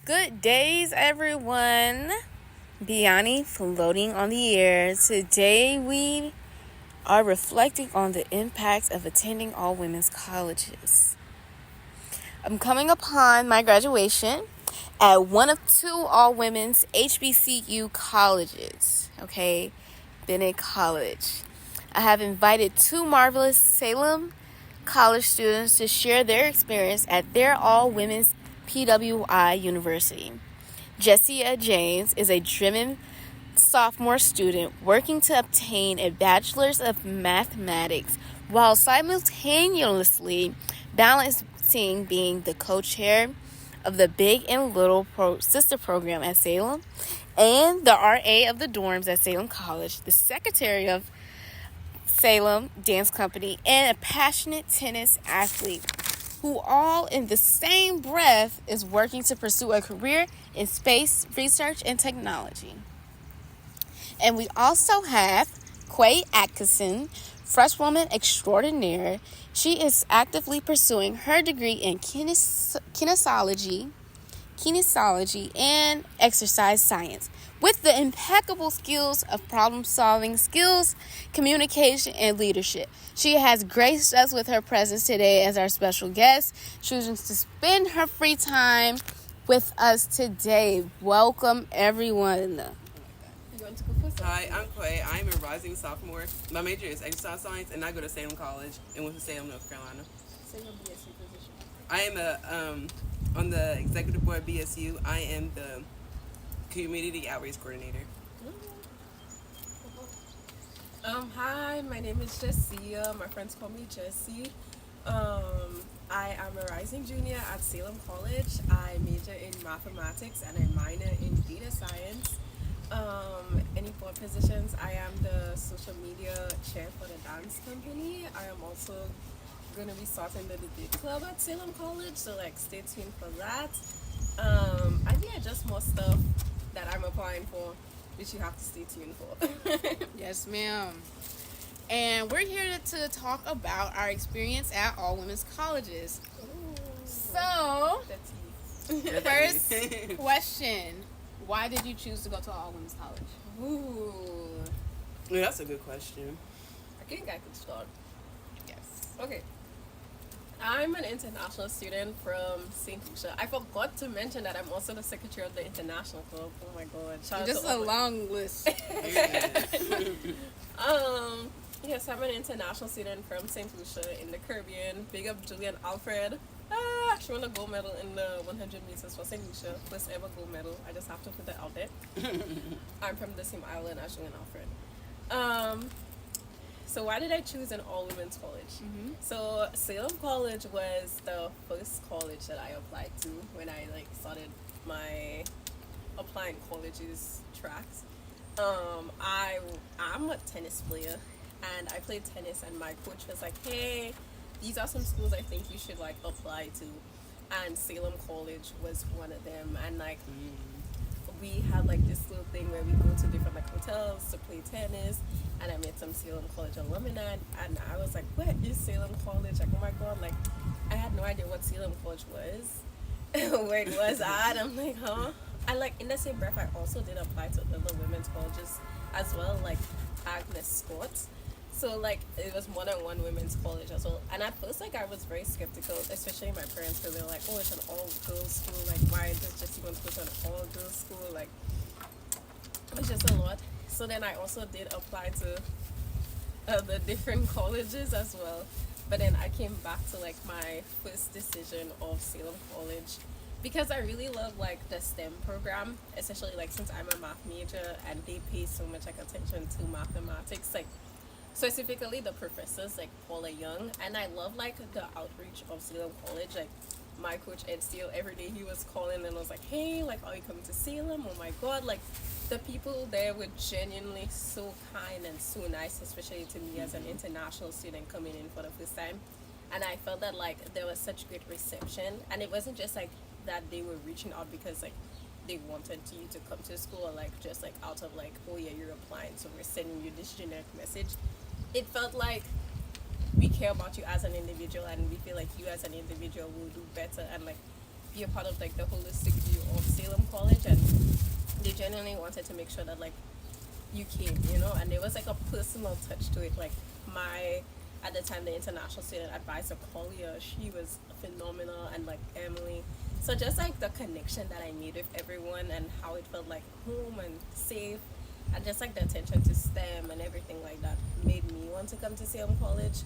Good days, everyone. Biani floating on the air. Today we are reflecting on the impact of attending all women's colleges. I'm coming upon my graduation at one of two all women's HBCU colleges, okay? Bennett College. I have invited two marvelous Salem college students to share their experience at their all women's PWI University. Jessia James is a driven sophomore student working to obtain a bachelor's of mathematics while simultaneously balancing being the co-chair of the Big and Little Sister program at Salem and the RA of the dorms at Salem College, the secretary of Salem Dance Company, and a passionate tennis athlete who all in the same breath is working to pursue a career in space research and technology. And we also have Quay Atkinson, freshwoman extraordinaire. She is actively pursuing her degree in kinesiology and exercise science with the impeccable skills of problem-solving skills, communication, and leadership. She has graced us with her presence today as our special guest, choosing to spend her free time with us today. Welcome, everyone. Hi, I'm Quay. I'm a rising sophomore. My major is exercise science, and I go to Salem College in Winston-Salem, North Carolina. I am on the executive board at BSU. I am the community outreach coordinator. Hi, my name is Jessia. My friends call me Jessie. I am a rising junior at Salem College. I major in mathematics and I minor in data science. Any board positions, I am the social media chair for the dance company. I am also going to be starting the debate club at Salem College, so stay tuned for that. Just more stuff that I'm applying for, which you have to stay tuned for. Yes, ma'am. And we're here to talk about our experience at all women's colleges. Ooh. So, first question. Why did you choose to go to all women's college? Ooh. Yeah, that's a good question. I think I could start. Yes. Okay. I'm an international student from St. Lucia. I forgot to mention that I'm also the secretary of the international club. Oh my god. Just a long list. Yes, I'm an international student from St. Lucia in the Caribbean. Big up Julian Alfred. She won a gold medal in the 100 meters for St. Lucia. First ever gold medal. I just have to put that out there. I'm from the same island as Julian Alfred. So why did I choose an all-women's college? Mm-hmm. So Salem College was the first college that I applied to when I started my applying colleges tracks. I'm a tennis player, and I played tennis, and my coach was like, hey, these are some schools I think you should apply to, and Salem College was one of them. And we had this little thing where we go to different hotels to play tennis, and I met some Salem College alumni, and I was like, where is Salem College? Oh my god, I had no idea what Salem College was, where it was at. I'm like, huh? And in the same breath, I also did apply to other women's colleges as well, like Agnes Scott. So it was more than one women's college as well. And at first I was very skeptical, especially my parents, because they were like, oh, it's an all-girls school, why is this just even put an all-girls school? It was just a lot. So then I also did apply to the different colleges as well. But then I came back to my first decision of Salem College, because I really love the STEM program, especially since I'm a math major and they pay so much attention to mathematics, specifically the professors Paula Young. And I love the outreach of Salem College. My coach Ed Steele, every day he was calling and was like, hey, are you coming to Salem? Oh my god, the people there were genuinely so kind and so nice, especially to me as an international student coming in for the first time. And I felt that there was such great reception, and it wasn't just that they were reaching out because they wanted you to come to school, or just out of oh yeah, you're applying, so we're sending you this generic message. It felt like we care about you as an individual, and we feel like you as an individual will do better and be a part of like the holistic view of Salem College, and they genuinely wanted to make sure that like you came, you know, and there was like a personal touch to it. Like my, at the time, the international student advisor, Collier, she was phenomenal, and like Emily. So just like the connection that I made with everyone and how it felt like home and safe, and just like the attention to STEM and everything like that made me want to come to Salem College,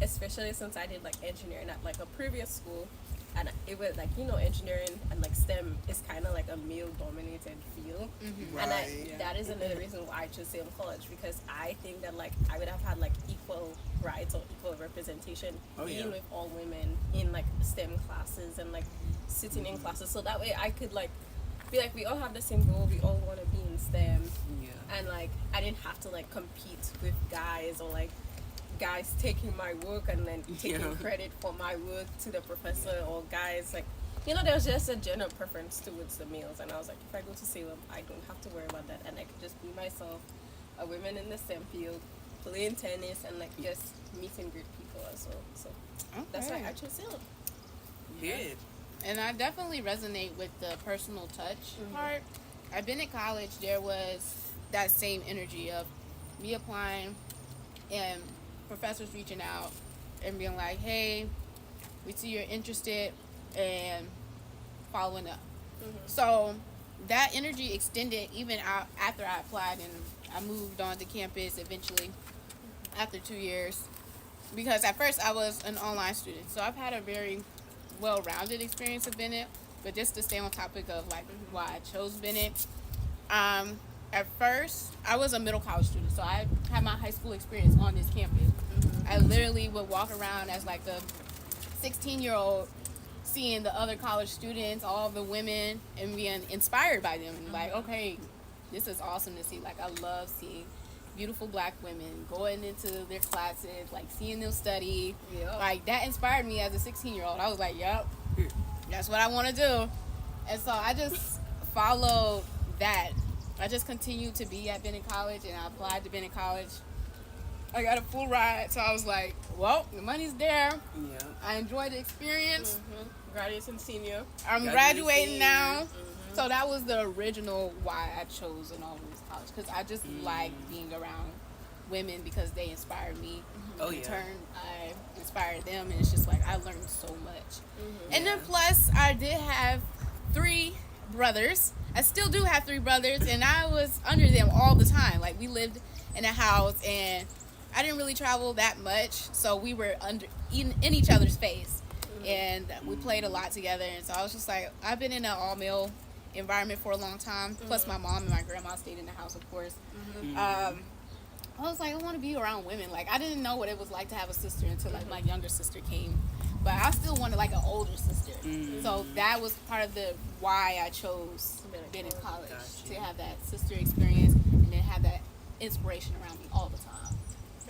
especially since I did like engineering at like a previous school, and it was like, you know, engineering and like STEM is kind of like a male dominated field. Right. And that is another reason why I chose Salem College, because I think that like I would have had like equal rights or equal representation being with all women in like STEM classes and like sitting in classes, so that way I could like be like, we all have the same goal, we all want to be in STEM. And like I didn't have to like compete with guys, or like guys taking my work and then taking credit for my work to the professor, or guys like, you know, there was just a general preference towards the males, and I was like, if I go to Salem, I don't have to worry about that, and I could just be myself, a woman in the STEM field, playing tennis, and like just meeting great people as well. So that's why I chose Salem. Good. And I definitely resonate with the personal touch part. At Bennett College, there was that same energy of me applying and professors reaching out and being like, hey, we see you're interested, and following up. So that energy extended even out after I applied, and I moved on to campus eventually after 2 years, because at first I was an online student. So I've had a very well-rounded experience at Bennett, but just to stay on topic of like why I chose Bennett, at first I was a middle college student, so I had my high school experience on this campus. I literally would walk around as like a 16-year-old, seeing the other college students, all the women, and being inspired by them, and like, okay, this is awesome to see. Like, I love seeing beautiful black women going into their classes, like seeing them study. Like, that inspired me as a 16-year-old. I was like, yep, that's what I want to do. And so I just followed that. I just continued to be at Bennett College, and I applied to Bennett College. I got a full ride, so I was like, well, the money's there. I enjoyed the experience. Graduating senior. I'm graduating now. So that was the original why I chose an all-women's college, because I just like being around women because they inspired me. In turn, I inspired them, and it's just like I learned so much. And then plus, I did have 3 brothers. I still do have 3 brothers, and I was under them all the time. Like, we lived in a house, and I didn't really travel that much, so we were in each other's face, and we played a lot together. And so I was just like, I've been in an all-male environment for a long time. Plus, my mom and my grandma stayed in the house, of course. I was like, I want to be around women. Like, I didn't know what it was like to have a sister until like my younger sister came, but I still wanted like an older sister. So that was part of the why I chose Bennett College, to have that sister experience and then have that inspiration around me all the time.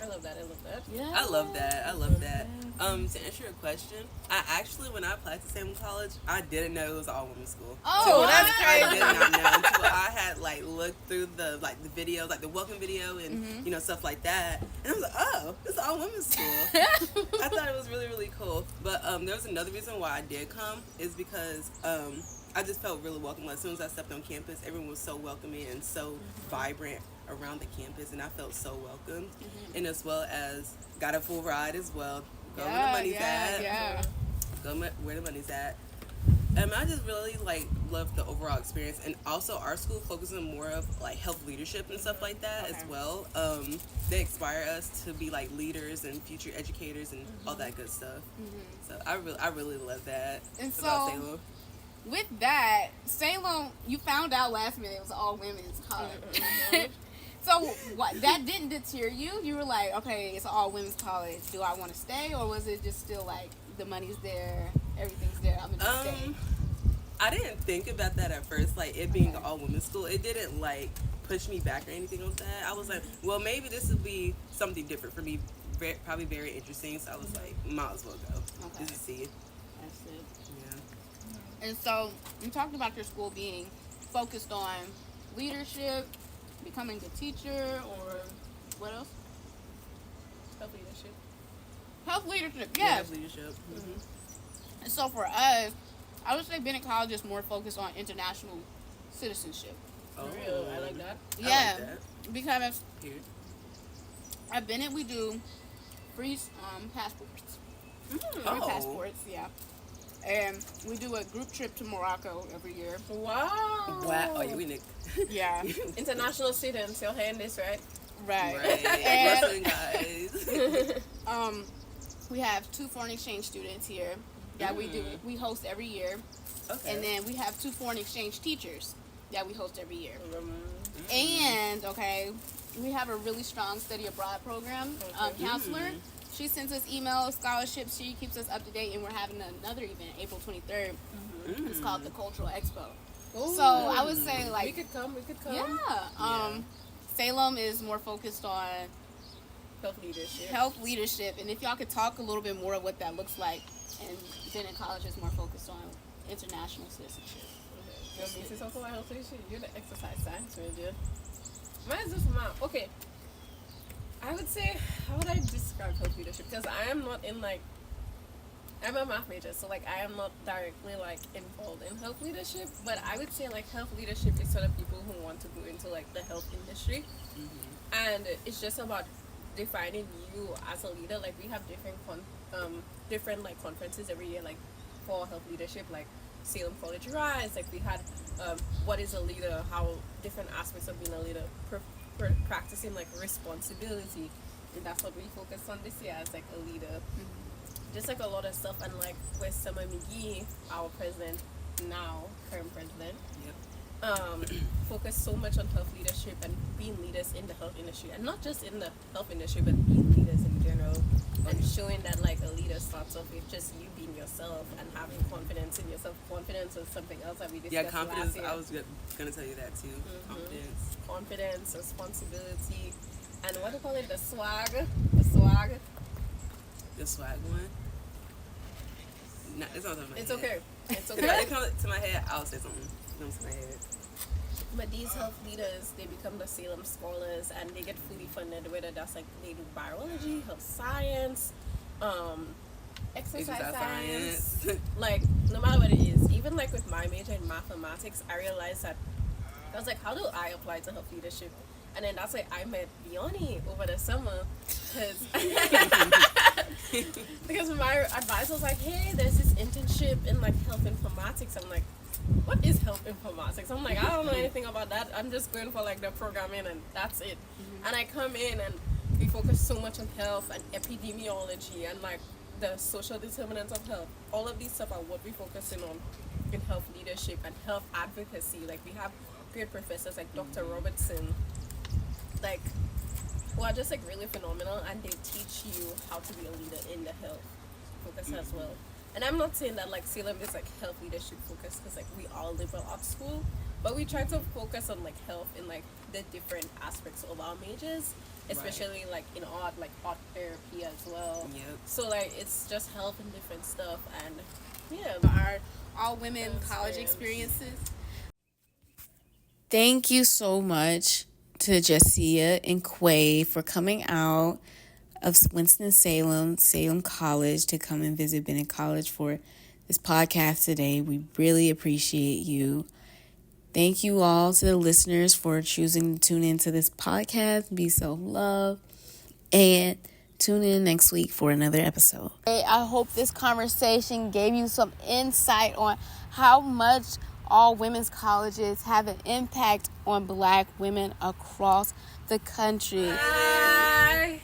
I love that. Yeah. I love that. To answer your question, I actually, when I applied to Salem College, I didn't know it was all women's school. Oh, that's crazy. I did not know until I had like looked through the videos, like the welcome video and you know, stuff like that, and I was like, oh, this is all women's school. I thought it was really, really cool. But there was another reason why I did come, is because I just felt really welcome. Like, as soon as I stepped on campus, everyone was so welcoming and so vibrant around the campus, and I felt so welcomed. And as well as got a full ride as well. Go where the money's at. Go where the money's at. And I just really like loved the overall experience, and also our school focuses on more of like health leadership and stuff like that as well. They inspire us to be like leaders and future educators and all that good stuff. So I really love that. And about so, Salem. with that, Salem, you found out last minute it was all women's college. So what? That didn't deter you? You were like, okay, it's all women's college. Do I want to stay, or was it just still like the money's there, everything's there, I'm gonna stay? I didn't think about that at first, like it being an all women's school. It didn't like push me back or anything like that. I was like, well, maybe this would be something different for me, probably very interesting. So I was like, might as well go. Just to see it. That's it. Yeah. And so you talked about your school being focused on leadership, becoming a teacher, or what else? Health leadership. Health leadership, yes. Health leadership. And so for us, I would say Bennett College is more focused on international citizenship. Oh, real? I like that. Yeah, I like that. Because at Bennett we do free passports. Free passports, yeah. And we do a group trip to Morocco every year. Wow. Oh, yeah, we Nick. Yeah. International students, you're hearing this, right? Right. And, guys. We have 2 foreign exchange students here that we host every year. Okay. And then we have 2 foreign exchange teachers that we host every year. And, we have a really strong study abroad program. Counselor, she sends us emails, scholarships, she keeps us up to date, and we're having another event, April 23rd. It's called the Cultural Expo. Ooh. So I would say, like... We could come. Yeah. Salem is more focused on... Health leadership. And if y'all could talk a little bit more of what that looks like. And Bennett College is more focused on international citizenship. You're the exercise science major. Mine is just okay. I would say, how would I describe health leadership? Because I am not in I'm a math major, so I am not directly involved in health leadership. But I would say health leadership is sort of people who want to go into the health industry, and it's just about defining you as a leader. We have different conferences every year, for health leadership, Salem College Rise. We had what is a leader, how different aspects of being a leader, practicing responsibility, and that's what we focus on this year as a leader. Just a lot of stuff, and with Summer McGee, our president now, current president, focus so much on health leadership and being leaders in the health industry, and not just in the health industry, but being leaders in general, and showing that a leader starts off with just you being yourself and having confidence in yourself. Confidence was something else that we discussed confidence. last year. I was gonna tell you that too. Confidence, responsibility, and what do you call it? The swag one. No, it's not on my It's head. okay. It's If okay. it comes to my head, I'll say something. It comes to my head. But these health leaders, they become the Salem scholars, and they get fully funded, whether that's they do biology, health science, exercise science. No matter what it is. Even with my major in mathematics, I realized that I was how do I apply to health leadership? And then that's why I met Biani over the summer, because my advisor was hey, there's this internship in health informatics. I'm what is health informatics? I'm I don't know anything about that. I'm just going for the programming, and that's it. And I come in, and we focus so much on health and epidemiology and the social determinants of health. All of these stuff are what we're focusing on in health leadership and health advocacy. We have great professors like Dr. Robertson, who are just really phenomenal, and they teach you how to be a leader in the health focus as well. And I'm not saying that Salem is health leadership focus, because we are liberal arts school, but we try to focus on health in the different aspects of our majors, especially in art, art therapy as well. Yep. So it's just health and different stuff, and our all women college experiences. Thank you so much to Jessia and Quay for coming out of Winston-Salem College to come and visit Bennett College for this podcast today. We really appreciate you. Thank you all to the listeners for choosing to tune into this podcast. Be self-love, and tune in next week for another episode. I hope this conversation gave you some insight on how much all women's colleges have an impact on Black women across the country. Bye.